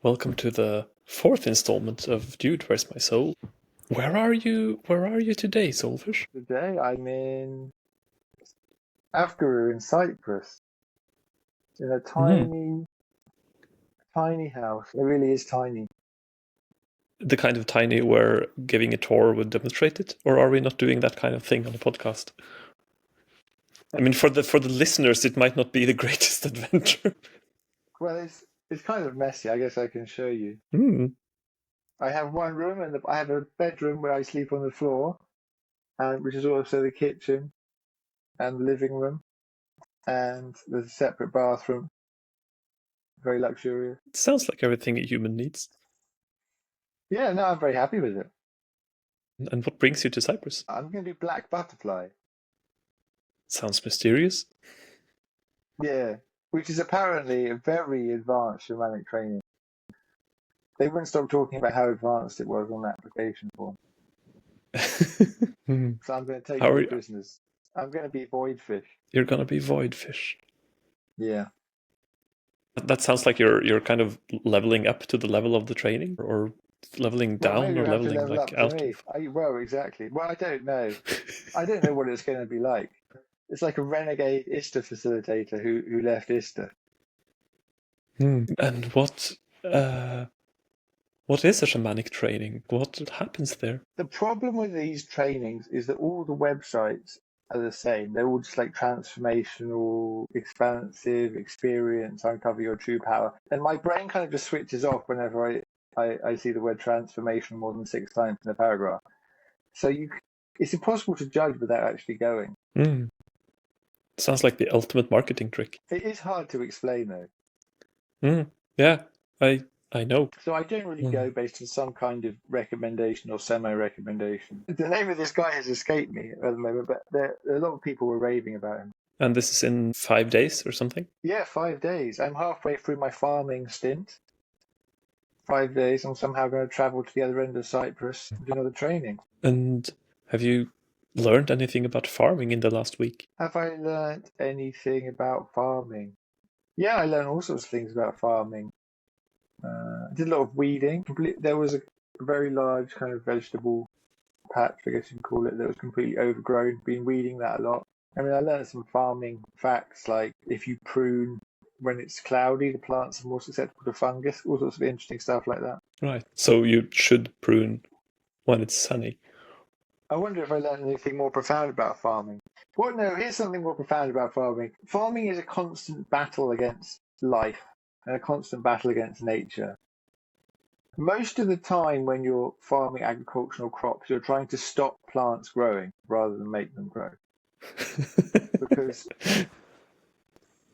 Welcome to the fourth installment of Dude, Where's My Soul? Where are you? Where are you today, Soulfish? Today I'm in Africa, in Cyprus, in a tiny, tiny house. It really is tiny. The kind of tiny where giving a tour would demonstrate it, or are we not doing that kind of thing on the podcast? I mean, for the listeners, it might not be the greatest adventure. Well, it's kind of messy. I guess I can show you. Hmm. I have one room, and I have a bedroom where I sleep on the floor, and which is also the kitchen and the living room, and there's a separate bathroom. Very luxurious. It sounds like everything a human needs. Yeah, no, I'm very happy with it. And what brings you to Cyprus? I'm going to do black butterfly. Sounds mysterious. Yeah, which is apparently a very advanced shamanic training. They wouldn't stop talking about how advanced it was on the application form. So I'm going to take your business. I'm going to be voidfish. You're gonna be voidfish. Yeah. That sounds like you're kind of leveling up to the level of the training, or leveling Well, down, maybe or you have to leveling level like up to out me. of. Well, exactly. Well, I don't know. I don't know what it's going to be like. It's like a renegade ISTA facilitator who left ISTA. And what is a shamanic training? What happens there? The problem with these trainings is that all the websites are the same. They're all just like transformational, expansive, experience, uncover your true power. And my brain kind of just switches off whenever I see the word transformation more than 6 times in a paragraph. So it's impossible to judge without actually going. Sounds like the ultimate marketing trick. It is hard to explain though. Yeah, I know. So I don't really go based on some kind of recommendation or semi-recommendation. The name of this guy has escaped me at the moment, but a lot of people were raving about him. And this is in 5 days or something? Yeah, 5 days. I'm halfway through my farming stint. 5 days. I'm somehow going to travel to the other end of Cyprus and do another training. And have you learned anything about farming in the last week? Have I learned anything about farming? Yeah, I learned all sorts of things about farming. I did a lot of weeding. There was a very large kind of vegetable patch, I guess you can call it, that was completely overgrown. Been weeding that a lot. I mean, I learned some farming facts, like if you prune when it's cloudy, the plants are more susceptible to fungus, all sorts of interesting stuff like that. Right. So you should prune when it's sunny. I wonder if I learned anything more profound about farming. Well, no, here's something more profound about farming. Farming is a constant battle against life and a constant battle against nature. Most of the time when you're farming agricultural crops, you're trying to stop plants growing rather than make them grow. Because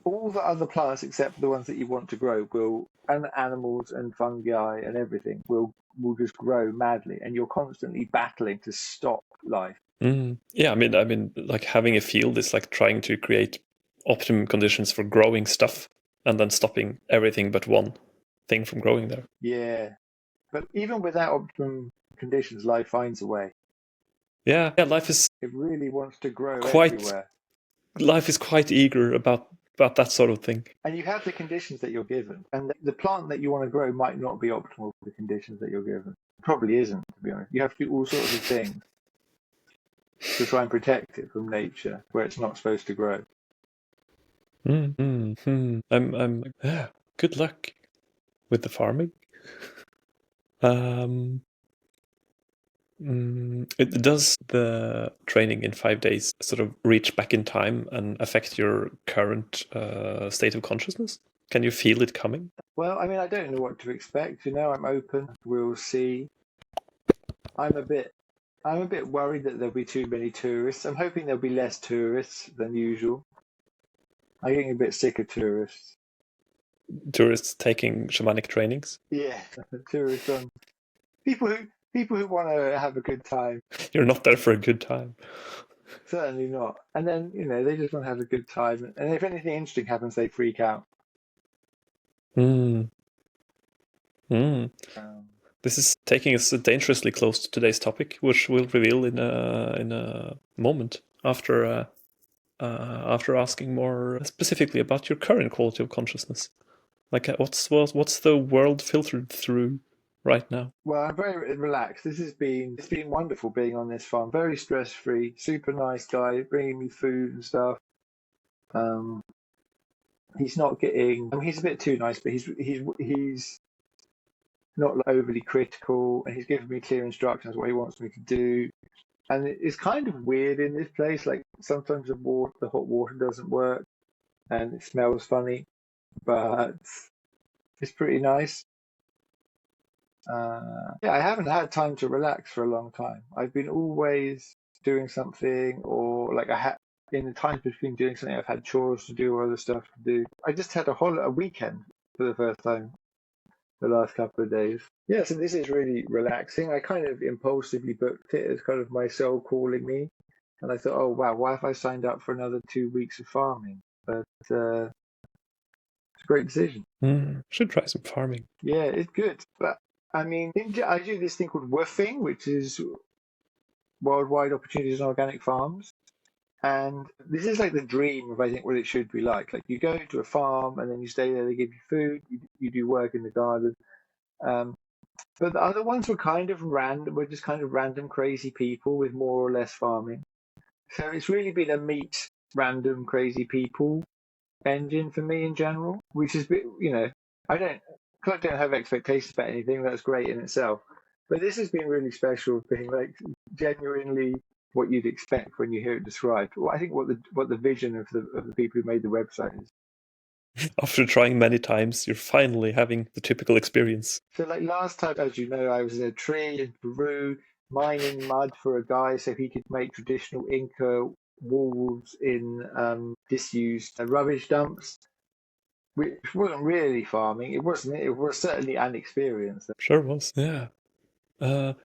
all the other plants except the ones that you want to grow and animals and fungi and everything will just grow madly, and you're constantly battling to stop life. Yeah, I mean, like having a field is like trying to create optimum conditions for growing stuff and then stopping everything but one thing from growing there. Yeah, but even without optimum conditions, life finds a way. Yeah, life is. It really wants to grow everywhere. Life is quite eager about that sort of thing. And you have the conditions that you're given, and the plant that you want to grow might not be optimal for the conditions that you're given. It probably isn't, to be honest. You have to do all sorts of things to try and protect it from nature where it's not supposed to grow. Good luck with the farming. Does the training in 5 days sort of reach back in time and affect your current state of consciousness? Can you feel it coming? Well, I mean, I don't know what to expect. I'm open. We'll see. I'm a bit worried that there'll be too many tourists. I'm hoping there'll be less tourists than usual. I'm getting a bit sick of tourists. Tourists taking shamanic trainings? Yeah, tourists on people who want to have a good time. You're not there for a good time. Certainly not. And then, they just want to have a good time. And if anything interesting happens, they freak out. This is taking us dangerously close to today's topic, which we'll reveal in a moment after asking more specifically about your current quality of consciousness. Like, what's the world filtered through right now? Well, I'm very relaxed. It's been wonderful being on this farm. Very stress free, super nice guy, bringing me food and stuff. Um, he's not getting. I mean, he's a bit too nice, but he's not like, overly critical, and he's giving me clear instructions what he wants me to do. And it's kind of weird in this place. Like sometimes the hot water doesn't work, and it smells funny, but it's pretty nice. Yeah, I haven't had time to relax for a long time. I've been always doing something, or like in the times between doing something, I've had chores to do or other stuff to do. I just had a weekend for the first time the last couple of days. Yeah, so this is really relaxing. I kind of impulsively booked it as kind of my soul calling me, and I thought, oh wow, why have I signed up for another 2 weeks of farming? But it's a great decision. Should try some farming. Yeah, it's good, but I mean, I do this thing called woofing, which is worldwide opportunities on organic farms. And this is like the dream of, I think, what it should be like. Like you go to a farm and then you stay there, they give you food, you do work in the garden. Um, but the other ones were kind of random, we're just kind of random crazy people with more or less farming. So it's really been a meet random crazy people engine for me in general, which is, I don't, because I don't have expectations about anything, that's great in itself. But this has been really special, being like genuinely what you'd expect when you hear it described. Well, I think what the vision of the people who made the website is. After trying many times, you're finally having the typical experience. So, like last time, as you know, I was in a tree in Peru mining mud for a guy so he could make traditional Inca walls in disused rubbish dumps, which wasn't really farming. It wasn't. It was certainly an experience. Sure was, yeah.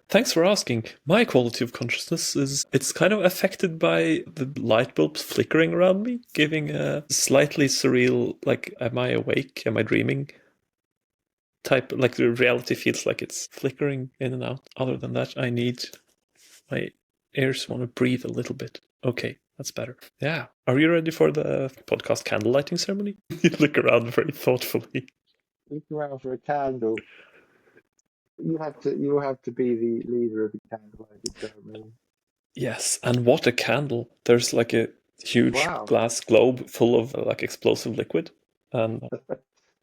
Thanks for asking. My quality of consciousness it's kind of affected by the light bulbs flickering around me, giving a slightly surreal, like, am I awake? Am I dreaming? Type, like the reality feels like it's flickering in and out. Other than that, my ears want to breathe a little bit. Okay, that's better. Yeah. Are you ready for the podcast candle lighting ceremony? You look around very thoughtfully. Look around for a candle. You will have to be the leader of the candlelighting ceremony. Yes, and what a candle. There's like a huge Wow. glass globe full of like explosive liquid. And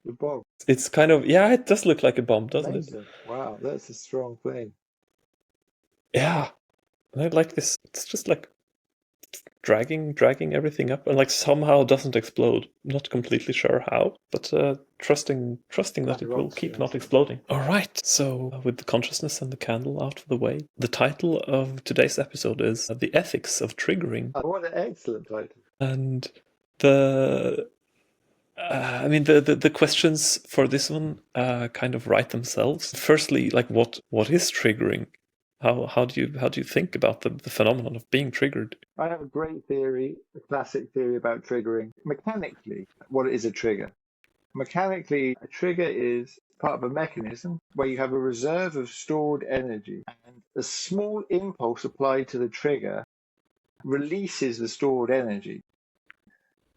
The bomb. it's kind of, yeah, it does look like a bomb, doesn't it? Amazing. Wow, that's a strong thing. Yeah. And I like this. It's just like dragging everything up and like somehow doesn't explode. Not completely sure how, but trusting that it will keep not exploding. All right, so with the consciousness and the candle out of the way, the title of today's episode is The Ethics of Triggering. What an excellent title. And the the questions for this one kind of write themselves. Firstly, like what is triggering? How do you think about the phenomenon of being triggered? I have a great theory, a classic theory about triggering. Mechanically, what is a trigger? Mechanically, a trigger is part of a mechanism where you have a reserve of stored energy, and a small impulse applied to the trigger releases the stored energy.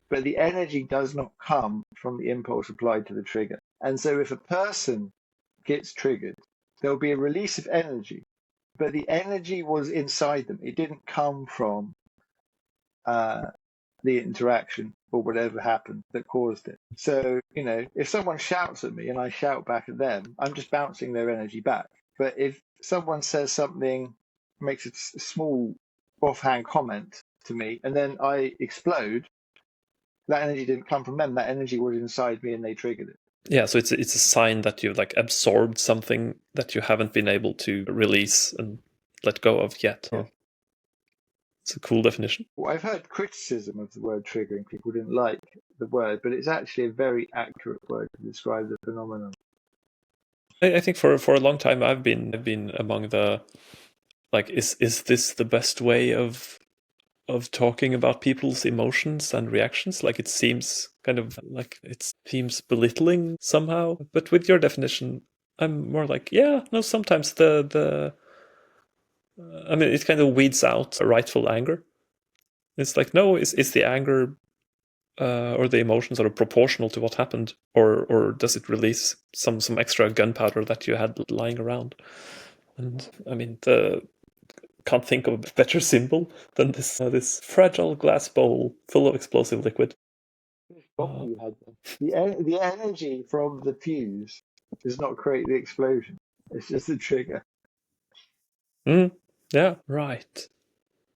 But the energy does not come from the impulse applied to the trigger. And so if a person gets triggered, there'll be a release of energy, but the energy was inside them. It didn't come from the interaction or whatever happened that caused it. So, if someone shouts at me and I shout back at them, I'm just bouncing their energy back. But if someone says something, makes a small offhand comment to me, and then I explode, that energy didn't come from them. That energy was inside me and they triggered it. Yeah, so it's a sign that you've like absorbed something that you haven't been able to release and let go of yet. Yeah. It's a cool definition. Well, I've heard criticism of the word triggering. People didn't like the word, but it's actually a very accurate word to describe the phenomenon. I think for a long time I've been among the like, is this the best way of talking about people's emotions and reactions? Like, it seems kind of like it seems belittling somehow. But with your definition, I'm more like, yeah, no, sometimes I mean, it kind of weeds out a rightful anger. It's like, no, is the anger or the emotions are proportional to what happened, or does it release some extra gunpowder that you had lying around? And I mean, can't think of a better symbol than this fragile glass bowl full of explosive liquid. Which bomb you had then? The energy from the fuse does not create the explosion. It's just the trigger. Yeah, right.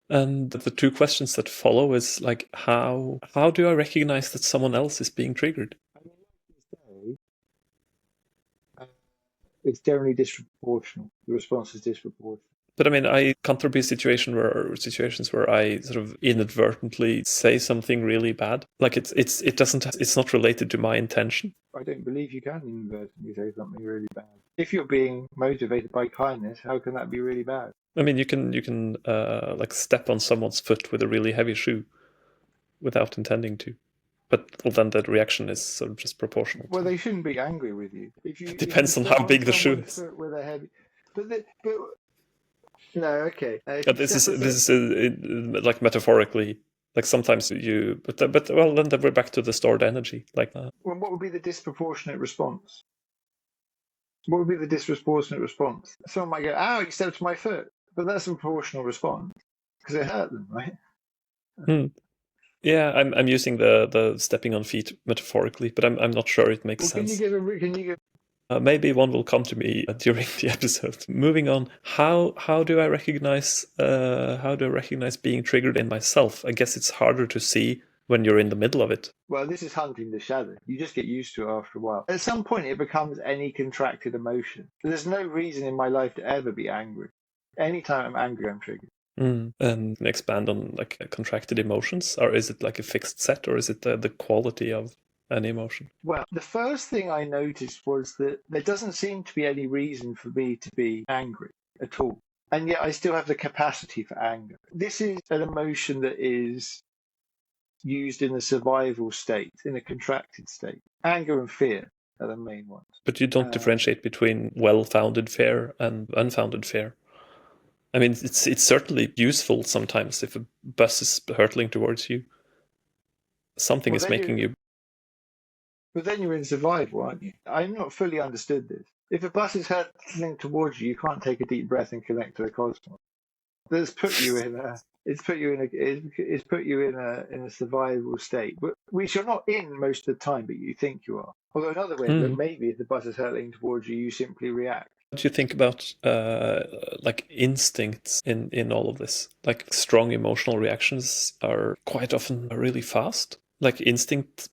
And the two questions that follow is like, how do I recognize that someone else is being triggered? I mean, like you say, it's generally disproportional. The response is disproportional. But I mean, can't there be situations where I sort of inadvertently say something really bad? Like it's not related to my intention. I don't believe you can inadvertently say something really bad. If you're being motivated by kindness, how can that be really bad? I mean, you can like step on someone's foot with a really heavy shoe without intending to. But well, then the reaction is sort of just proportional. Well, they shouldn't be angry with you. It depends on how big the shoe is. With a heavy, but no, okay. This is like metaphorically. Like sometimes but well, then we're back to the stored energy. Like, well, what would be the disproportionate response? What would be the disproportionate response? Someone might go, "Ow, you stepped on my foot," but that's a proportional response because it hurt them, right? Yeah, I'm using the stepping on feet metaphorically, but I'm not sure it makes sense. Can you give? Maybe one will come to me during the episode. Moving on, how do I recognize being triggered in myself? I guess it's harder to see when you're in the middle of it. Well, this is hunting the shadow. You just get used to it after a while. At some point, it becomes any contracted emotion. There's no reason in my life to ever be angry. Anytime I'm angry, I'm triggered. And expand on like contracted emotions, or is it like a fixed set, or is it the quality of an emotion? Well, the first thing I noticed was that there doesn't seem to be any reason for me to be angry at all. And yet I still have the capacity for anger. This is an emotion that is used in a survival state, in a contracted state. Anger and fear are the main ones. But you don't differentiate between well-founded fear and unfounded fear. I mean, it's certainly useful sometimes if a bus is hurtling towards you. Something is making you. But then you're in survival, aren't you? I've not fully understood this. If a bus is hurtling towards you, you can't take a deep breath and connect to the cosmos. That's put you in a. It's put you in a survival state, which you're not in most of the time, but you think you are. Although another way, that maybe if the bus is hurtling towards you, you simply react. What do you think about like instincts in all of this? Like strong emotional reactions are quite often really fast. Like instinct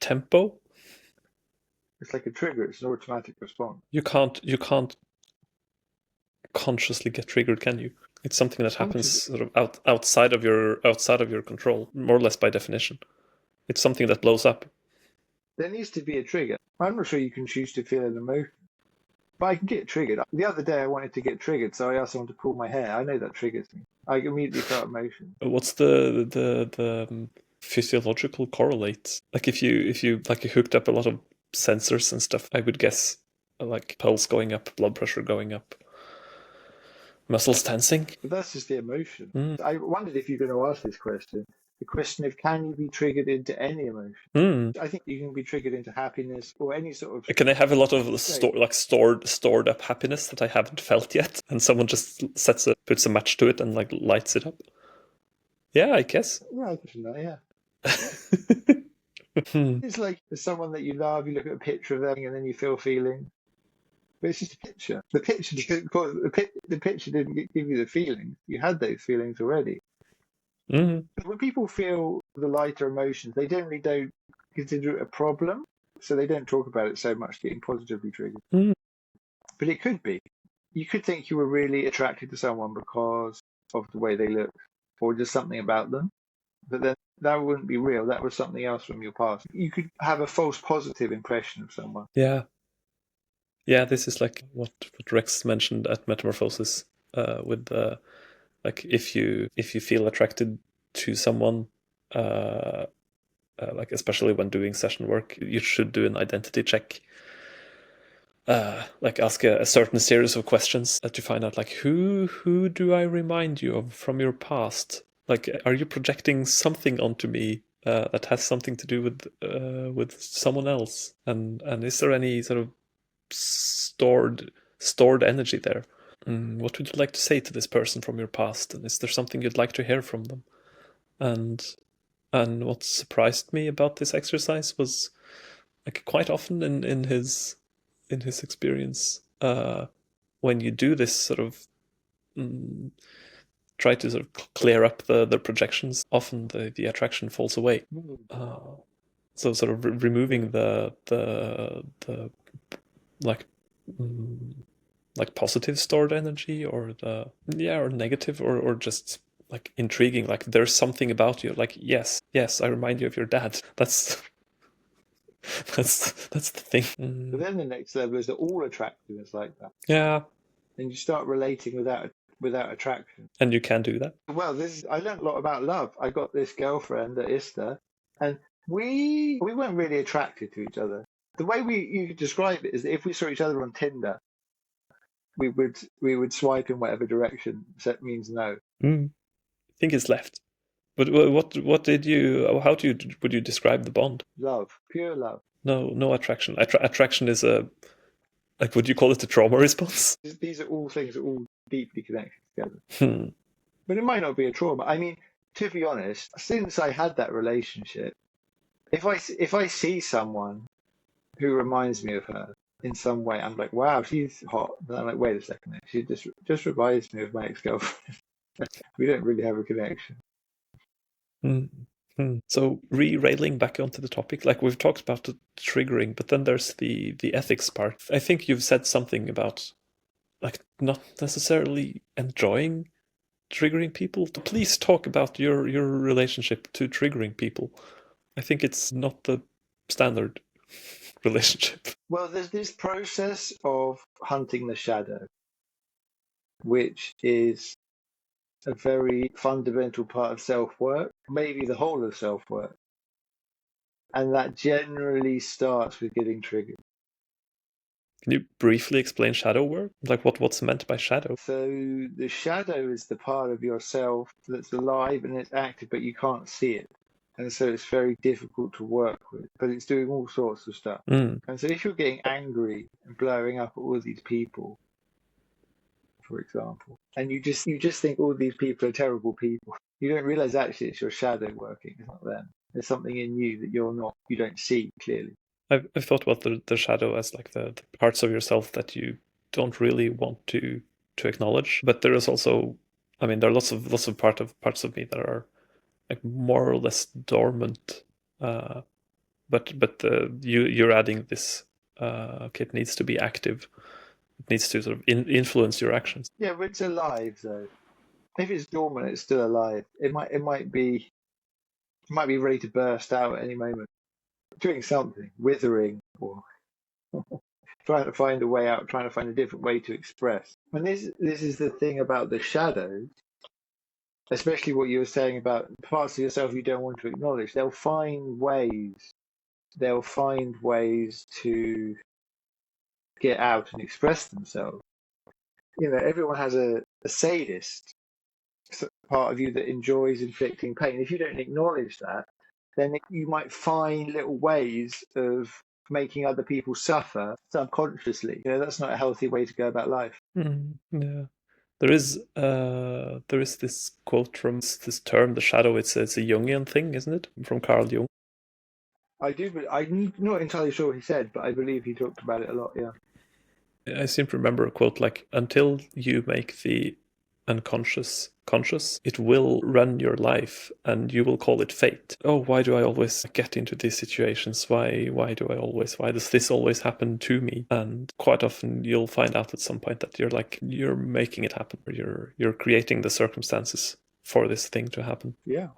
tempo. It's like a trigger. It's an automatic response. You can't consciously get triggered, can you? It's something that happens sort of outside of your control, more or less by definition. It's something that blows up. There needs to be a trigger. I'm not sure you can choose to feel an emotion, but I can get triggered. The other day I wanted to get triggered, so I asked someone to pull my hair. I know that triggers me. I immediately felt emotion. What's the physiological correlates? Like if you like you hooked up a lot of sensors and stuff, I would guess like pulse going up, blood pressure going up, muscles tensing. But that's just the emotion. I wondered if you're going to ask this question. The question of can you be triggered into any emotion? I think you can be triggered into happiness or any sort of. Can I have a lot of stored up happiness that I haven't felt yet, and someone just puts a match to it and like lights it up? Yeah, I guess. Yeah, I can that. Yeah. It's like someone that you love. You look at a picture of them, and then you feel feelings. But it's just a picture. The picture didn't give you the feelings. You had those feelings already. But when people feel the lighter emotions, they generally don't consider it a problem, so they don't talk about it so much, getting positively triggered. But it could be. You could think you were really attracted to someone because of the way they look, or just something about them. But then that wouldn't be real. That was something else from your past. You could have a false positive impression of someone. Yeah, this is like what Rex mentioned at Metamorphosis, with like if you feel attracted to someone, like especially when doing session work, you should do an identity check. Like ask a certain series of questions to find out like who do I remind you of from your past? Like, are you projecting something onto me that has something to do with someone else? And is there any sort of stored energy there? What would you like to say to this person from your past? And is there something you'd like to hear from them? And what surprised me about this exercise was, like, quite often in his experience, when you do this sort of try to sort of clear up the projections, often the attraction falls away. So sort of removing the like like positive stored energy, or or negative, or just like intriguing, like there's something about you, like yes, I remind you of your dad. That's that's the thing. But then the next level is that all attractiveness like that. Yeah. And you start relating without attraction. And you can do that. Well, I learned a lot about love. I got this girlfriend at Ista, and we weren't really attracted to each other. The way you could describe it is that if we saw each other on Tinder, we would swipe in whatever direction. So that means no. I think it's left. But what did you? How would you describe the bond? Love, pure love. No attraction. Attraction is a, like, would you call it a trauma response? These are all things that are all deeply connected together. But it might not be a trauma. I mean, to be honest, since I had that relationship, if I see someone who reminds me of her in some way, I'm like, wow, she's hot. And I'm like, wait a second, she just reminds me of my ex-girlfriend. We don't really have a connection. So railing back onto the topic, like we've talked about the triggering, but then there's the ethics part. I think you've said something about, like, not necessarily enjoying triggering people. Please talk about your relationship to triggering people. I think it's not the standard relationship. Well, there's this process of hunting the shadow, which is a very fundamental part of self-work, maybe the whole of self-work. And that generally starts with getting triggered. Can you briefly explain shadow work? Like what's meant by shadow? So the shadow is the part of yourself that's alive and it's active, but you can't see it. And so it's very difficult to work with, but it's doing all sorts of stuff. And so if you're getting angry and blowing up at all these people, for example, and you just think all these people are terrible people, you don't realize actually it's your shadow working. It's not them. There's something in you that you don't see clearly. I've thought about the shadow as like the parts of yourself that you don't really want to acknowledge. But there is also, I mean, there are lots of parts of me that are like more or less dormant. But you're adding this. Okay, it needs to be active. It needs to sort of influence your actions. Yeah, but it's alive though. If it's dormant, it's still alive. It might be ready to burst out at any moment, doing something, withering, or trying to find a way out, trying to find a different way to express. And this is the thing about the shadows, especially what you were saying about parts of yourself you don't want to acknowledge. They'll find ways to get out and express themselves. You know, everyone has a sadist part of you that enjoys inflicting pain. If you don't acknowledge that, then you might find little ways of making other people suffer subconsciously. You know, that's not a healthy way to go about life. Yeah. There is this quote from this term, the shadow. It's a Jungian thing, isn't it? From Carl Jung. I'm not entirely sure what he said, but I believe he talked about it a lot, yeah. I seem to remember a quote like, until you make the unconscious conscious, it will run your life and you will call it fate. Oh, why do I always get into these situations? Why does this always happen to me? And quite often you'll find out at some point that you're making it happen, or you're creating the circumstances for this thing to happen. Yeah.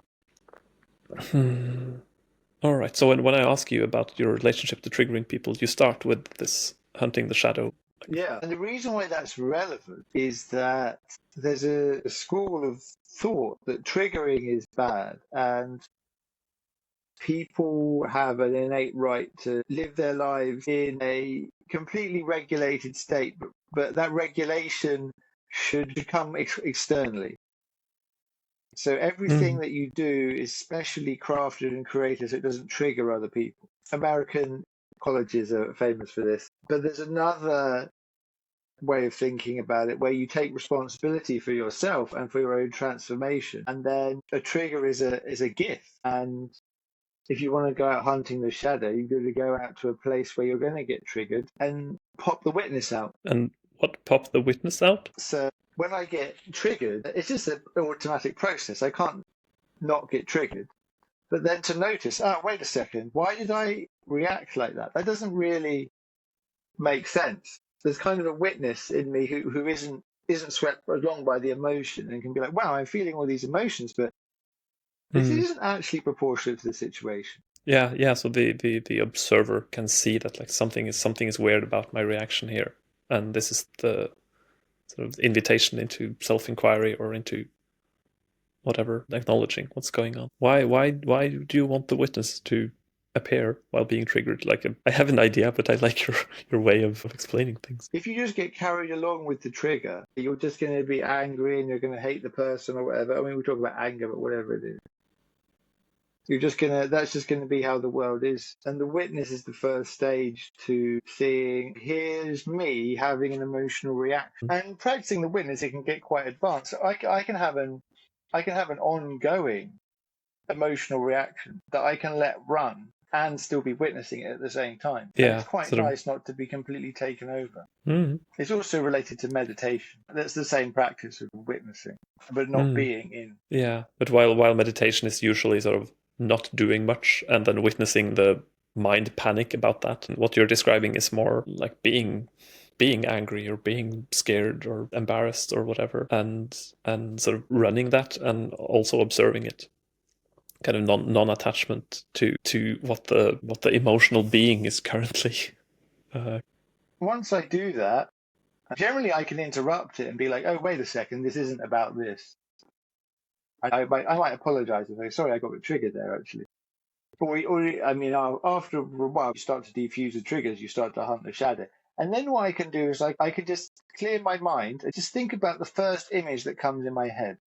All right. So when I ask you about your relationship to triggering people, you start with this hunting the shadow. Yeah. And the reason why that's relevant is that there's a school of thought that triggering is bad, and people have an innate right to live their lives in a completely regulated state, but that regulation should come externally. So everything that you do is specially crafted and created so it doesn't trigger other people. American colleges are famous for this. But there's another way of thinking about it where you take responsibility for yourself and for your own transformation. And then a trigger is a gift. And if you want to go out hunting the shadow, you've got to go out to a place where you're going to get triggered and pop the witness out. And what pop the witness out? So when I get triggered, it's just an automatic process. I can't not get triggered. But then to notice, oh, wait a second, why did I react like that? That doesn't really make sense. There's kind of a witness in me who isn't swept along by the emotion and can be like, wow, I'm feeling all these emotions, but this isn't actually proportionate to the situation. Yeah. So the observer can see that like something is weird about my reaction here, and this is the sort of invitation into self-inquiry or into whatever, acknowledging what's going on. Why do you want the witness to appear while being triggered? Like I have an idea, but I like your way of explaining things. If you just get carried along with the trigger, you're just going to be angry and you're going to hate the person or whatever. I mean, we talk about anger, but whatever it is. That's just gonna be how the world is. And the witness is the first stage to seeing, here's me having an emotional reaction. And practicing the witness, it can get quite advanced. So I can have an ongoing emotional reaction that I can let run and still be witnessing it at the same time. Yeah, and it's quite nice not to be completely taken over. It's also related to meditation. That's the same practice of witnessing, but not being in. Yeah, but while meditation is usually sort of not doing much and then witnessing the mind panic about that, and what you're describing is more like being angry or being scared or embarrassed or whatever, and sort of running that and also observing it, kind of non-attachment to what the emotional being is currently. Once I do that, generally I can interrupt it and be like, oh, wait a second, this isn't about this. I might apologize and say, sorry, I got a bit triggered there, actually. After a while, you start to defuse the triggers, you start to hunt the shadow. And then what I can do is I can just clear my mind and just think about the first image that comes in my head.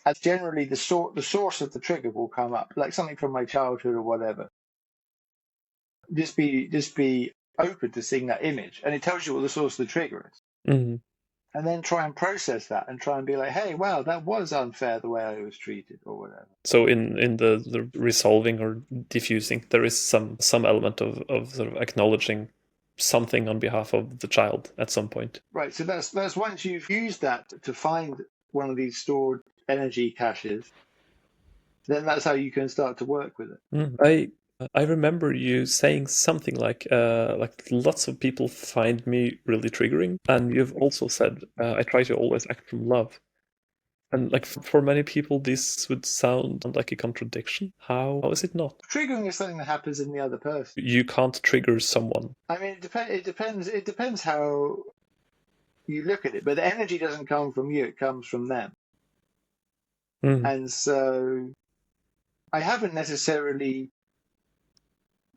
And generally, the source of the trigger will come up, like something from my childhood or whatever. Just be open to seeing that image, and it tells you what the source of the trigger is. And then try and process that and try and be like, hey, wow, that was unfair the way I was treated or whatever. So in the resolving or diffusing, there is some element of sort of acknowledging something on behalf of the child at some point. Right. So that's once you've used that to find one of these stored energy caches, then that's how you can start to work with it. I remember you saying something like lots of people find me really triggering, and you've also said I try to always act from love. And like for many people, this would sound like a contradiction. How is it not? Triggering is something that happens in the other person. You can't trigger someone. I mean, it depends how you look at it. But the energy doesn't come from you; it comes from them. And so, I haven't necessarily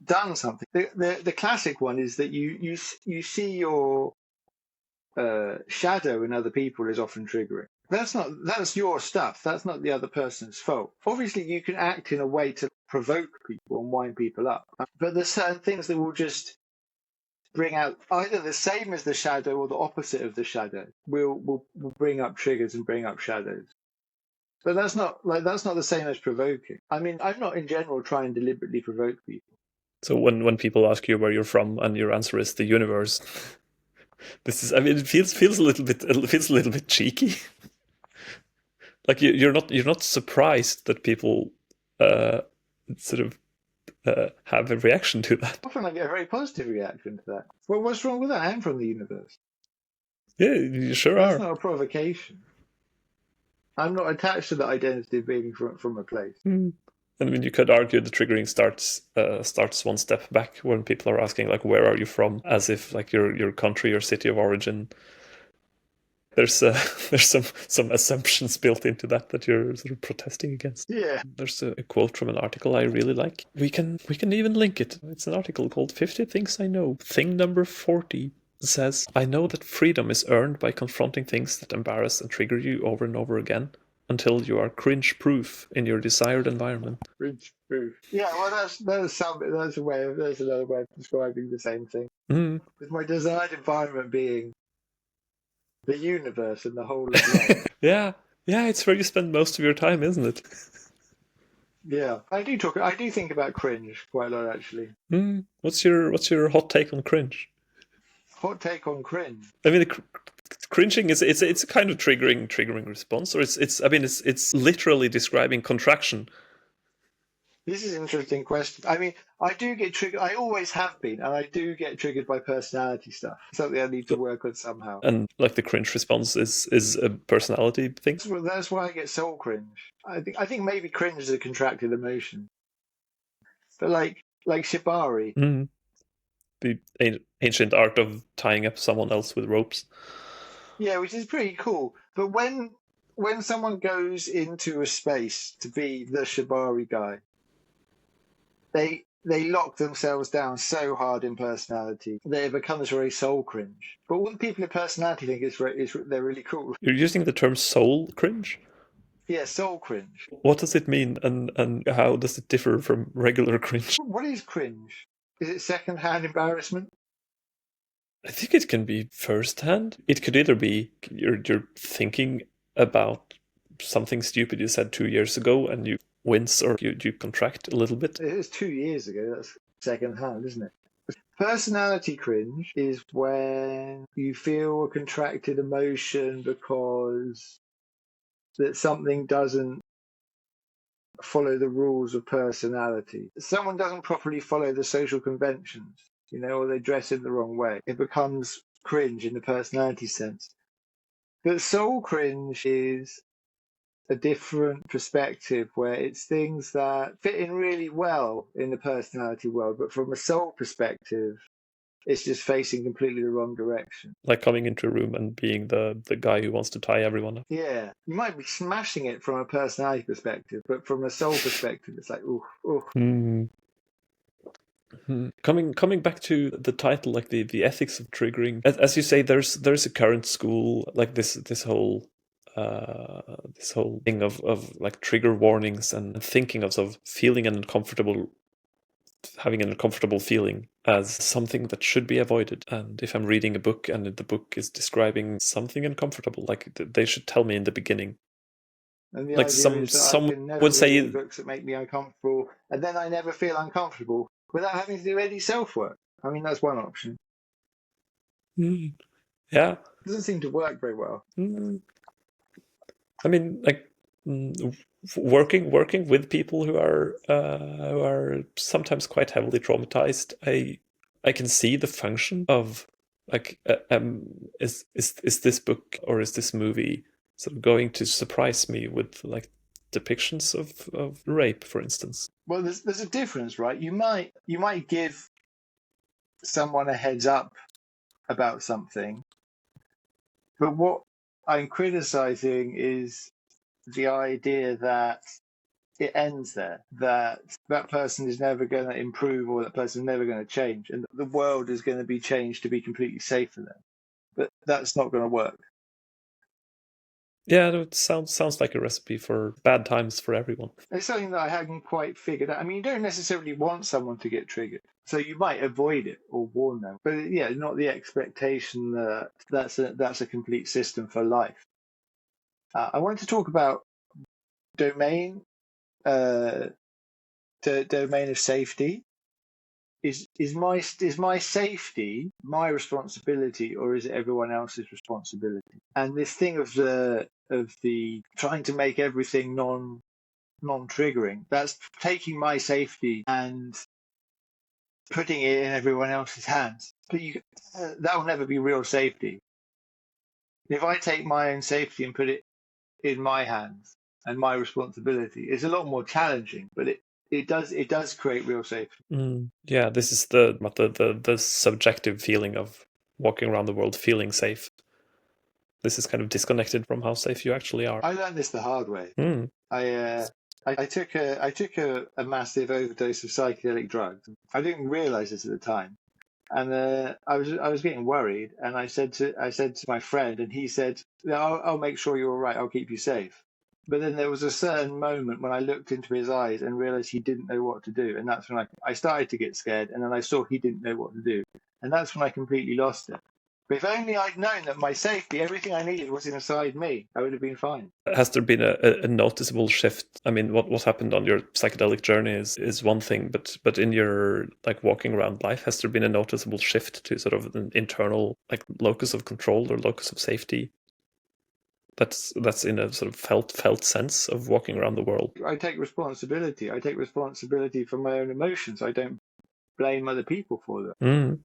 done something. The classic one is that you see your shadow in other people is often triggering. That's your stuff. That's not the other person's fault. Obviously, you can act in a way to provoke people and wind people up, but there's certain things that will just bring out either the same as the shadow or the opposite of the shadow. Will bring up triggers and bring up shadows. But that's not the same as provoking. I mean, I'm not in general trying to deliberately provoke people. So when people ask you where you're from and your answer is the universe, this is, I mean, it feels a little bit cheeky. Like you're not surprised that people sort of have a reaction to that. Often I get a very positive reaction to that. Well, what's wrong with that? I'm from the universe. Yeah, you sure That's are. Not a provocation. I'm not attached to the identity of being from a place. I mean, you could argue the triggering starts one step back when people are asking, like, where are you from? As if, like, your country or city of origin. There's some assumptions built into that you're sort of protesting against. Yeah. There's a quote from an article I really like. We can even link it. It's an article called 50 Things I Know. Thing number 40 says, I know that freedom is earned by confronting things that embarrass and trigger you over and over again. until you are cringe-proof in your desired environment. Cringe-proof. Yeah, well, that's another way of describing the same thing. Mm. With my desired environment being the universe and the whole of life. Yeah, it's where you spend most of your time, isn't it? Yeah, I do think about cringe quite a lot, actually. Mm. What's your hot take on cringe? Hot take on cringe. I mean, cringing is it's a kind of triggering response, or it's literally describing contraction. This is an interesting question. I mean, I do get triggered. I always have been, and I do get triggered by personality stuff. Something I need to work on somehow. And like the cringe response is a personality thing. That's why I get soul cringe. I think maybe cringe is a contracted emotion, but like shibari. Mm. The ancient art of tying up someone else with ropes. Yeah, which is pretty cool. But when someone goes into a space to be the shibari guy, they lock themselves down so hard in personality that it becomes very soul cringe. But when people in personality think they're really cool. You're using the term soul cringe? Yeah, soul cringe. What does it mean, and how does it differ from regular cringe? What is cringe? Is it second-hand embarrassment? I think it can be first-hand. It could either be you're thinking about something stupid you said 2 years ago and you wince or you contract a little bit. It was 2 years ago. That's second-hand, isn't it? Personality cringe is when you feel a contracted emotion because that something doesn't follow the rules of personality. Someone doesn't properly follow the social conventions, or they dress in the wrong way. It becomes cringe in the personality sense. But soul cringe is a different perspective where it's things that fit in really well in the personality world, but from a soul perspective, it's just facing completely the wrong direction. Like coming into a room and being the guy who wants to tie everyone up. Yeah, you might be smashing it from a personality perspective, but from a soul perspective, it's like, ooh, ooh. Mm. Coming back to the title, like the ethics of triggering, as you say, there's a current school like this whole thing of like trigger warnings and thinking of sort of having an uncomfortable feeling as something that should be avoided. And if I'm reading a book and the book is describing something uncomfortable, like they should tell me in the beginning. And the Like idea is that I someone can never would read say, any books that make me uncomfortable, and then I never feel uncomfortable without having to do any self work. I mean, that's one option. Yeah. It doesn't seem to work very well. I mean, like working with people who are sometimes quite heavily traumatized. I can see the function of like is this book or is this movie sort of going to surprise me with like depictions of rape, for instance? Well, there's a difference, right? You might give someone a heads up about something, but what I'm criticizing is the idea that it ends there, that person is never going to improve or that person is never going to change, and the world is going to be changed to be completely safe for them. But that's not going to work. Yeah, it sounds like a recipe for bad times for everyone. It's something that I hadn't quite figured out. I mean, you don't necessarily want someone to get triggered, so you might avoid it or warn them. But yeah, not the expectation that that's a complete system for life. I wanted to talk about domain, domain of safety. Is my safety my responsibility, or is it everyone else's responsibility? And this thing of the trying to make everything non-triggering, that's taking my safety and putting it in everyone else's hands. But that will never be real safety. If I take my own safety and put it in my hands and my responsibility, it's a lot more challenging, but it does create real safety. Yeah, this is the subjective feeling of walking around the world feeling safe. This is kind of disconnected from how safe you actually are. I learned this the hard way. I took a massive overdose of psychedelic drugs. I didn't realize this at the time, and I was getting worried. And I said to my friend, and he said, "I'll make sure you're all right. I'll keep you safe." But then there was a certain moment when I looked into his eyes and realized he didn't know what to do. And that's when I started to get scared. And then I saw he didn't know what to do. And that's when I completely lost it. But if only I'd known that my safety, everything I needed was inside me, I would have been fine. Has there been a noticeable shift? I mean, what happened on your psychedelic journey is one thing, but in your like walking around life, has there been a noticeable shift to sort of an internal like locus of control or locus of safety? That's in a sort of felt sense of walking around the world. I take responsibility. I take responsibility for my own emotions. I don't blame other people for them. Mm.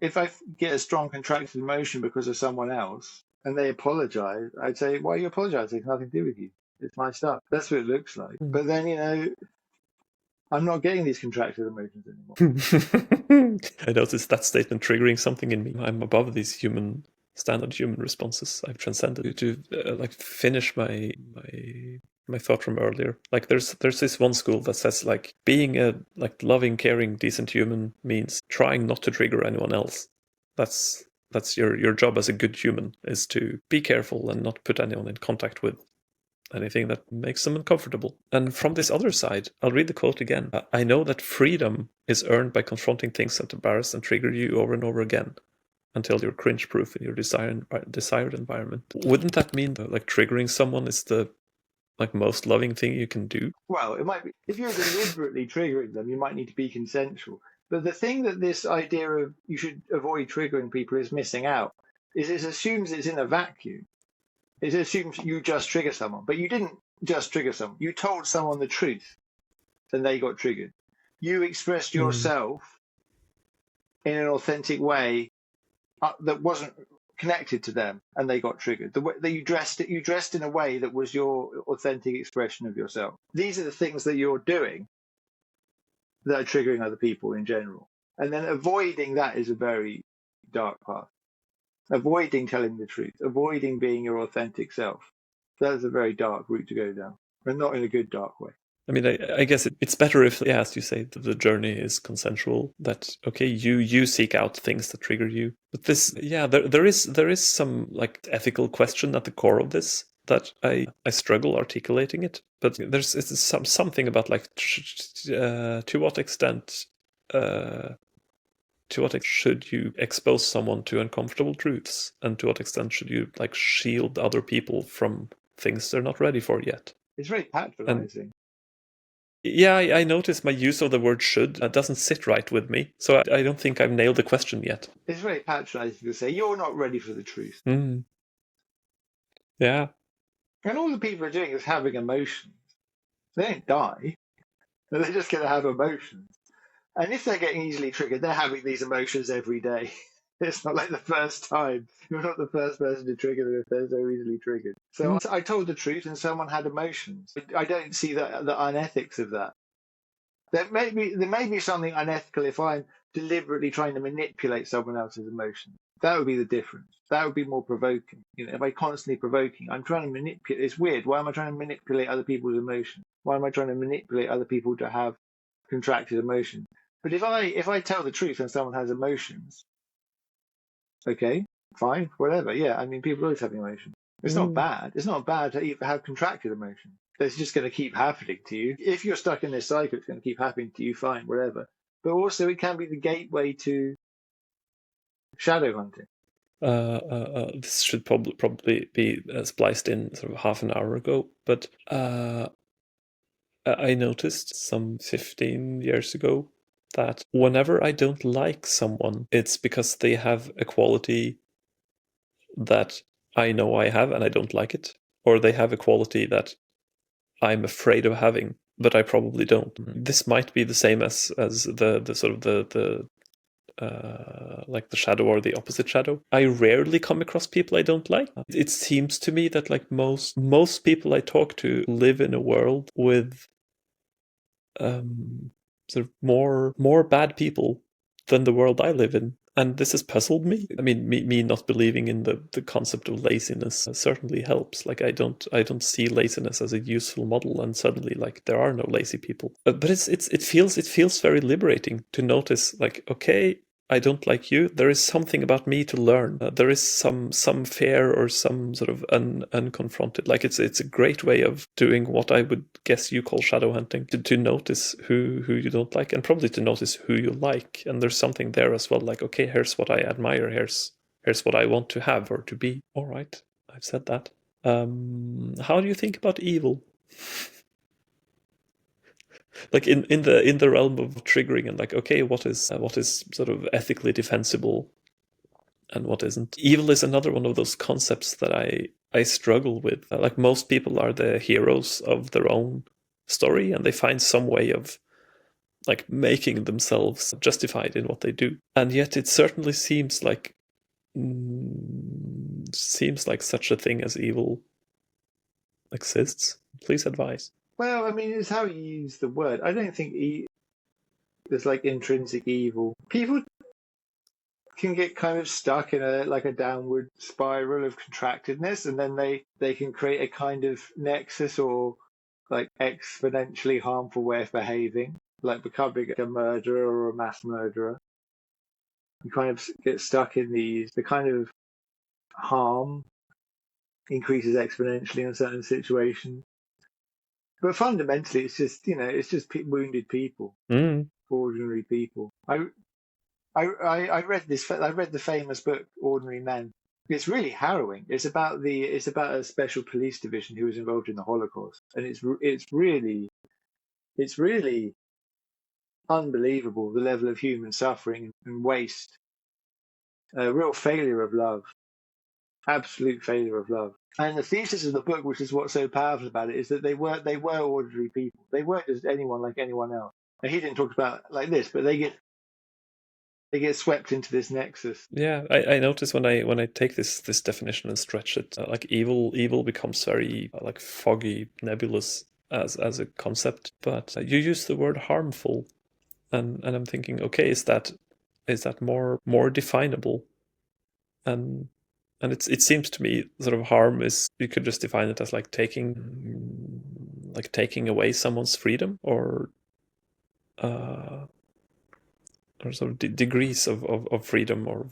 If I get a strong contracted emotion because of someone else and they apologize, I'd say, why are you apologizing? It's nothing to do with you. It's my stuff. That's what it looks like. Mm. But then, I'm not getting these contracted emotions anymore. I noticed that statement triggering something in me. I'm above these standard human responses. I've transcended to like finish my thought from earlier. Like there's this one school that says like being a like loving, caring, decent human means trying not to trigger anyone else. That's your job as a good human, is to be careful and not put anyone in contact with anything that makes them uncomfortable. And from this other side, I'll read the quote again. I know that freedom is earned by confronting things that embarrass and trigger you over and over again until you're cringe-proof in your desired environment. Wouldn't that mean that like triggering someone is the like most loving thing you can do? Well, it might be. If you're deliberately triggering them, you might need to be consensual. But the thing that this idea of you should avoid triggering people is missing out is it assumes it's in a vacuum. It assumes you just trigger someone, but you didn't just trigger someone. You told someone the truth, and they got triggered. You expressed yourself in an authentic way that wasn't connected to them, and they got triggered. The way that you dressed in a way that was your authentic expression of yourself. These are the things that you're doing that are triggering other people in general. And then avoiding that is a very dark path. Avoiding telling the truth, avoiding being your authentic self. That is a very dark route to go down, but not in a good dark way. I mean, I guess it's better if, yeah, as you say, the journey is consensual. That okay, you seek out things that trigger you. But this, yeah, there is some like ethical question at the core of this that I struggle articulating it. But there's something about like to what extent should you expose someone to uncomfortable truths, and to what extent should you like shield other people from things they're not ready for yet? It's very patronizing. Yeah, I noticed my use of the word should doesn't sit right with me. So I don't think I've nailed the question yet. It's very patronizing to say, you're not ready for the truth. Mm. Yeah. And all the people are doing is having emotions. They don't die. They're just going to have emotions. And if they're getting easily triggered, they're having these emotions every day. It's not like the first time. You're not the first person to trigger them if they're so easily triggered. So I told the truth and someone had emotions. I don't see the unethics of that. There may be something unethical if I'm deliberately trying to manipulate someone else's emotions. That would be the difference. That would be more provoking. If I'm constantly provoking, I'm trying to manipulate. It's weird. Why am I trying to manipulate other people's emotions? Why am I trying to manipulate other people to have contracted emotions? But if I tell the truth and someone has emotions, okay, fine, whatever. Yeah, I mean, people always have emotions. It's not bad. It's not bad to even have contracted emotions. It's just going to keep happening to you. If you're stuck in this cycle, it's going to keep happening to you, fine, whatever. But also, it can be the gateway to shadow hunting. This should probably be spliced in sort of half an hour ago, but I noticed some 15 years ago that whenever I don't like someone, it's because they have a quality that I know I have and I don't like it, or they have a quality that I'm afraid of having, but I probably don't. This might be the same as the sort of the like the shadow or the opposite shadow. I rarely come across people I don't like. It seems to me that like most people I talk to live in a world with sort of more bad people than the world I live in. And this has puzzled me. I mean, me not believing in the concept of laziness certainly helps. Like I don't see laziness as a useful model, and suddenly like there are no lazy people. But it feels very liberating to notice like, okay, I don't like you, there is something about me to learn. There is some fear or some sort of unconfronted. Like it's a great way of doing what I would guess you call shadow hunting. To notice who you don't like, and probably to notice who you like. And there's something there as well. Like, okay, here's what I admire. Here's what I want to have or to be. All right, I've said that. How do you think about evil? Like in the realm of triggering and like, okay, what is sort of ethically defensible and what isn't. Evil is another one of those concepts that I struggle with. Like most people are the heroes of their own story, and they find some way of like making themselves justified in what they do. And yet it certainly seems like such a thing as evil exists. Please advise. Well, I mean, it's how you use the word. I don't think there's like intrinsic evil. People can get kind of stuck in a downward spiral of contractedness, and then they can create a kind of nexus or like exponentially harmful way of behaving, like becoming a murderer or a mass murderer. You kind of get stuck in the kind of harm increases exponentially in certain situations. But fundamentally, it's just wounded people, ordinary people. I read this. I read the famous book Ordinary Men. It's really harrowing. It's about a special police division who was involved in the Holocaust, and it's really unbelievable the level of human suffering and waste. A real failure of love, absolute failure of love. And the thesis of the book, which is what's so powerful about it, is that they were ordinary people. They weren't just anyone like anyone else. And he didn't talk about it like this, but they get swept into this nexus. Yeah, I notice when I take this definition and stretch it, like evil becomes very like foggy, nebulous as a concept. But you use the word harmful, and I'm thinking, okay, is that more definable? And it seems to me sort of harm is, you could just define it as like taking away someone's freedom or sort of degrees of freedom or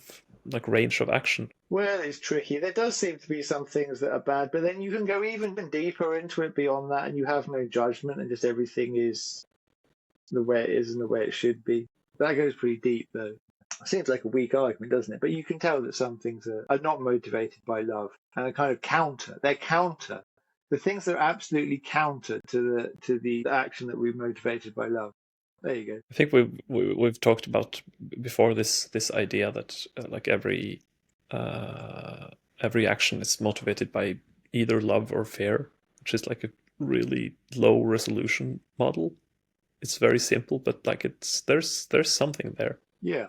like range of action. Well, it's tricky. There does seem to be some things that are bad, but then you can go even deeper into it beyond that, and you have no judgment, and just everything is the way it is and the way it should be. That goes pretty deep, though. It seems like a weak argument, doesn't it? But you can tell that some things are not motivated by love and are kind of counter. They're counter. The things that are absolutely counter to the action that we're motivated by love. There you go. I think we've talked about before this idea that like every action is motivated by either love or fear, which is like a really low resolution model. It's very simple, but like there's something there. Yeah.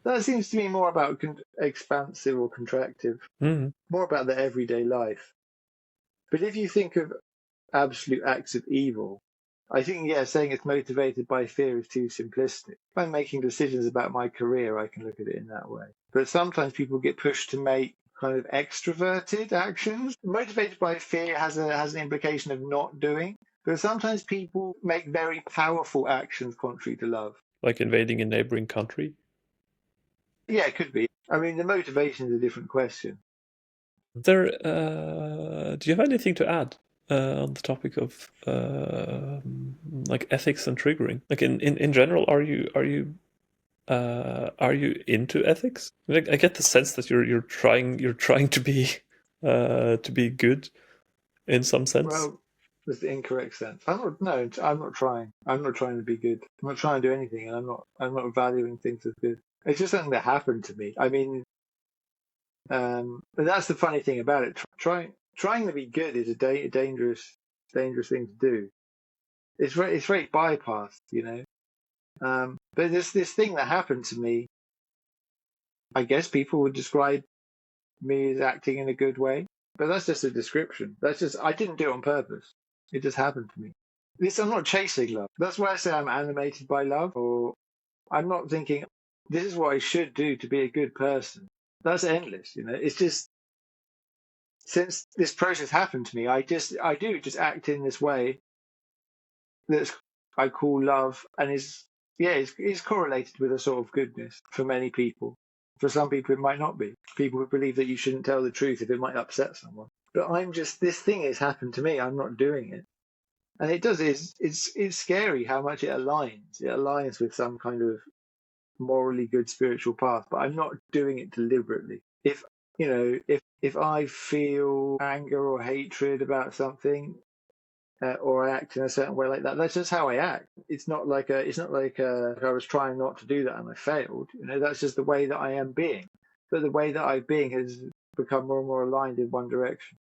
That seems to me more about expansive or contractive, more about the everyday life. But if you think of absolute acts of evil, I think, saying it's motivated by fear is too simplistic. If I'm making decisions about my career, I can look at it in that way. But sometimes people get pushed to make kind of extroverted actions. Motivated by fear has an implication of not doing. But sometimes people make very powerful actions contrary to love. Like invading a neighboring country? Yeah, it could be. I mean, the motivation is a different question. Do you have anything to add on the topic of like ethics and triggering? Like in general, are you into ethics? Like, I get the sense that you're trying to be good in some sense. Well, that's the incorrect sense. I'm not trying. I'm not trying to be good. I'm not trying to do anything, and I'm not valuing things as good. It's just something that happened to me. I mean, but that's the funny thing about it. Trying to be good is a dangerous thing to do. It's very bypassed, you know. But this thing that happened to me, I guess people would describe me as acting in a good way, but that's just a description. I didn't do it on purpose. It just happened to me. I'm not chasing love. That's why I say I'm animated by love, or I'm not thinking this is what I should do to be a good person. That's endless, you know. It's just, since this process happened to me, I do just act in this way that I call love, and is yeah, it's correlated with a sort of goodness for many people. For some people, it might not be. People who believe that you shouldn't tell the truth if it might upset someone. But this thing has happened to me. I'm not doing it. And it does, it's scary how much it aligns. It aligns with some kind of morally good spiritual path, but I'm not doing it deliberately. If I feel anger or hatred about something, or I act in a certain way like that. That's just how I act. It's not like I was trying not to do that and I failed. That's just the way that I am being. But the way that I'm being has become more and more aligned in one direction.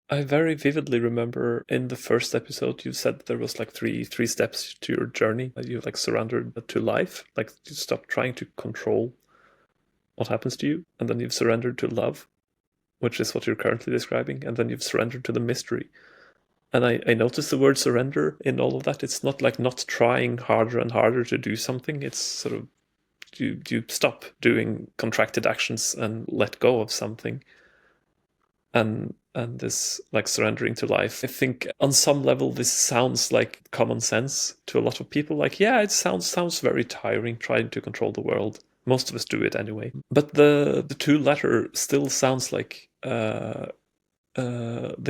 I very vividly remember in the first episode you said there was like three steps to your journey. You like surrendered to life, like you stopped trying to control what happens to you, and then you've surrendered to love, which is what you're currently describing, and then you've surrendered to the mystery. And I noticed the word surrender in all of that. It's not like not trying harder and harder to do something. It's sort of you stop doing contracted actions and let go of something. And this like surrendering to life. I think on some level this sounds like common sense to a lot of people. Like, yeah, it sounds very tiring trying to control the world. Most of us do it anyway. But the two latter still sounds like they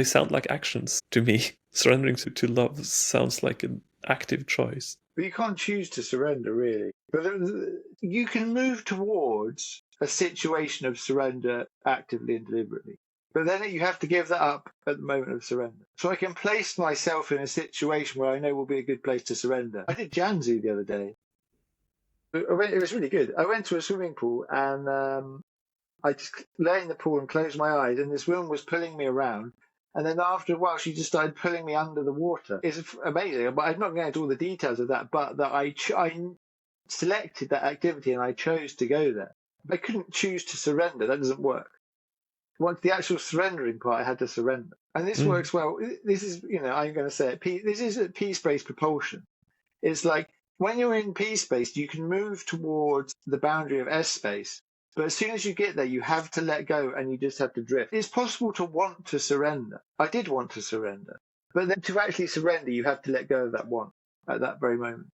sound like actions to me. Surrendering to love sounds like an active choice. But you can't choose to surrender, really. But you can move towards a situation of surrender actively and deliberately. But then you have to give that up at the moment of surrender. So I can place myself in a situation where I know will be a good place to surrender. I did Janzu the other day. It was really good. I went to a swimming pool and I just lay in the pool and closed my eyes, and this woman was pulling me around. And then after a while, she just started pulling me under the water. It's amazing, but I'm not going into all the details of that. But that I selected that activity and I chose to go there. I couldn't choose to surrender. That doesn't work. Once the actual surrendering part, I had to surrender. And this works well. This is, I'm going to say it. This is a peace-based propulsion. It's like when you're in peace-based, you can move towards the boundary of S-space. But as soon as you get there, you have to let go and you just have to drift. It's possible to want to surrender. I did want to surrender. But then to actually surrender, you have to let go of that want at that very moment.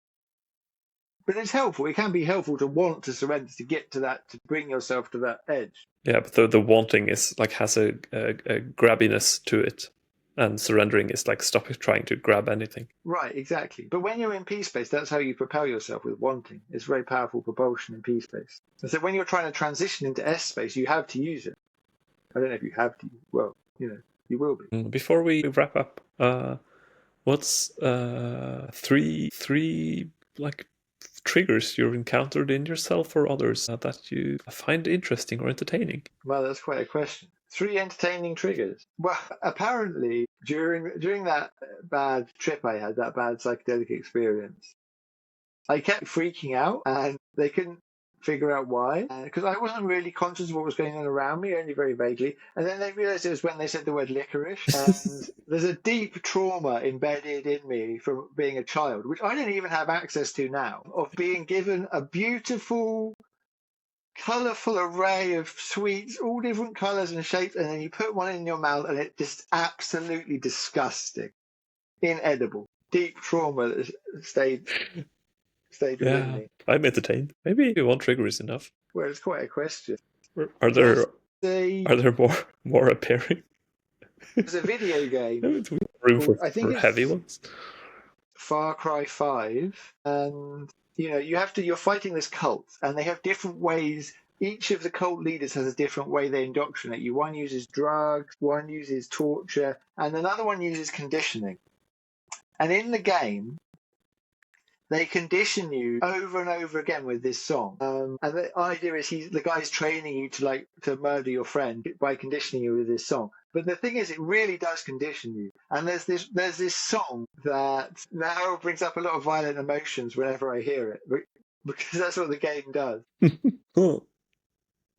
But it's helpful. It can be helpful to want to surrender, to get to that, to bring yourself to that edge. Yeah, but the wanting is like has a grabbiness to it. And surrendering is like stop trying to grab anything. Right, exactly. But when you're in peace space, that's how you propel yourself with wanting. It's very powerful propulsion in peace space. And so when you're trying to transition into S space, you have to use it. I don't know if you have to. Well, you will be. Before we wrap up, what's three like triggers you've encountered in yourself or others that you find interesting or entertaining? Well, that's quite a question. 3 entertaining triggers. Well, apparently during that bad trip I had, that bad psychedelic experience, I kept freaking out and they couldn't figure out why, because I wasn't really conscious of what was going on around me, only very vaguely. And then they realized it was when they said the word licorice. And there's a deep trauma embedded in me from being a child, which I don't even have access to now, of being given a beautiful, colourful array of sweets, all different colours and shapes, and then you put one in your mouth and it's just absolutely disgusting, inedible, deep trauma that stayed within me. I'm entertained. Maybe one trigger is enough. Well, it's quite a question. Are there more appearing? There's a video game. Room I think for it's heavy ones. Far Cry 5, and you're fighting this cult, and they have different ways. Each of the cult leaders has a different way they indoctrinate you. One uses drugs, one uses torture, and another one uses conditioning. And in the game, they condition you over and over again with this song. And the idea is the guy's training you to murder your friend by conditioning you with this song. But the thing is, it really does condition you. And there's this song that now brings up a lot of violent emotions whenever I hear it, because that's what the game does. Oh,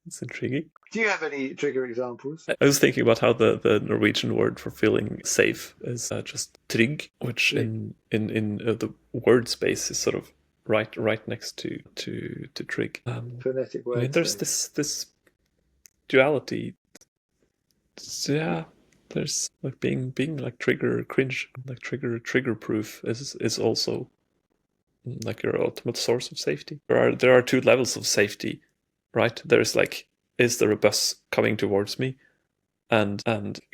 that's intriguing. Do you have any trigger examples? I was thinking about how the Norwegian word for feeling safe is just trygg, which in the word space is sort of right next to trig. Phonetic word. I mean, there's this duality. Yeah, there's like being like trigger cringe, like trigger proof is also like your ultimate source of safety. There are two levels of safety, right? There's like, is there a bus coming towards me? And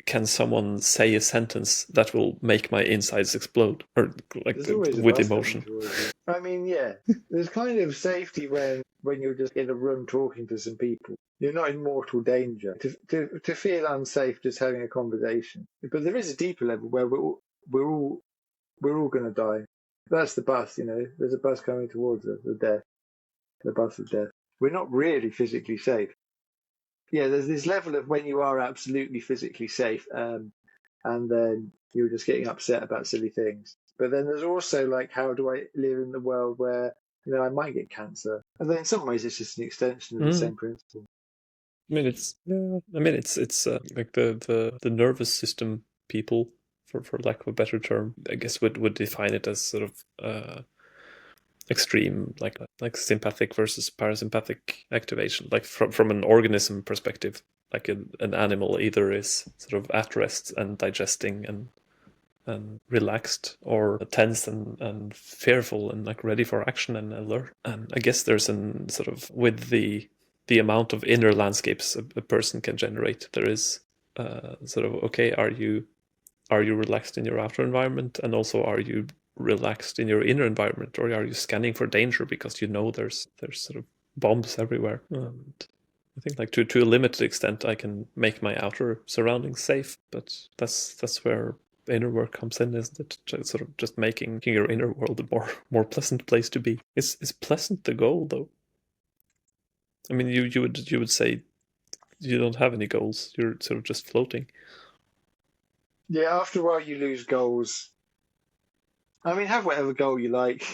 can someone say a sentence that will make my insides explode, or like There's always a with bus coming emotion? towards you. I mean, yeah, there's kind of safety when you're just in a room talking to some people. You're not in mortal danger. To feel unsafe just having a conversation. But there is a deeper level where we're all going to die. That's the bus, you know. There's a bus coming towards us, the bus of death. We're not really physically safe. Yeah, there's this level of when you are absolutely physically safe, and then you're just getting upset about silly things. But then there's also like, how do I live in the world where, you know, I might get cancer? And then in some ways, it's just an extension of the same principle. I mean, it's like the nervous system people, for lack of a better term, I guess would define it as sort of extreme, like sympathetic versus parasympathetic activation, like from an organism perspective. Like an animal either is sort of at rest and digesting and relaxed, or tense and fearful and like ready for action and alert. And I guess there's an sort of, with the amount of inner landscapes a person can generate, there is sort of, okay, are you relaxed in your outer environment, and also are you relaxed in your inner environment, or are you scanning for danger because you know there's sort of bombs everywhere? And I think like to a limited extent I can make my outer surroundings safe, but that's where inner work comes in, isn't it? Sort of just making your inner world a more pleasant place to be. Is pleasant the goal though? I mean, you would say you don't have any goals. You're sort of just floating. Yeah, after a while, you lose goals. I mean, have whatever goal you like.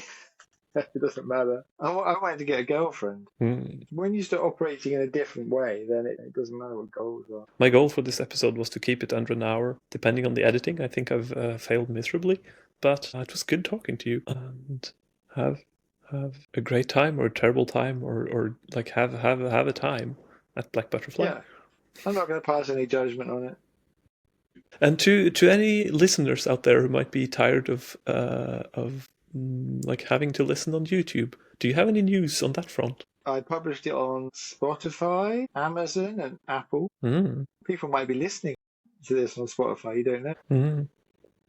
It doesn't matter. I wanted to get a girlfriend. When you start operating in a different way, then it doesn't matter what goals are. My goal for this episode was to keep it under an hour. Depending on the editing, I think I've failed miserably. But it was good talking to you, and have a great time or a terrible time, or like have a time at Black Butterfly. Yeah, I'm not going to pass any judgment on it. And to any listeners out there who might be tired of like having to listen on YouTube, do you have any news on that front? I published it on Spotify, Amazon, and Apple. People might be listening to this on Spotify. You don't know.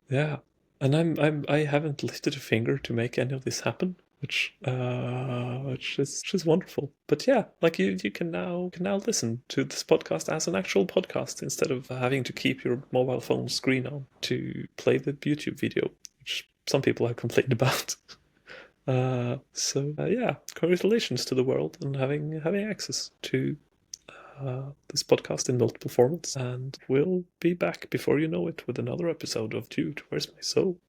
Yeah, and I haven't lifted a finger to make any of this happen, which is wonderful. But yeah, like you can now listen to this podcast as an actual podcast, instead of having to keep your mobile phone screen on to play the YouTube video, which some people have complained about. So yeah, congratulations to the world on having access to this podcast in multiple formats, and we'll be back before you know it with another episode of Dude, Where's My Soul?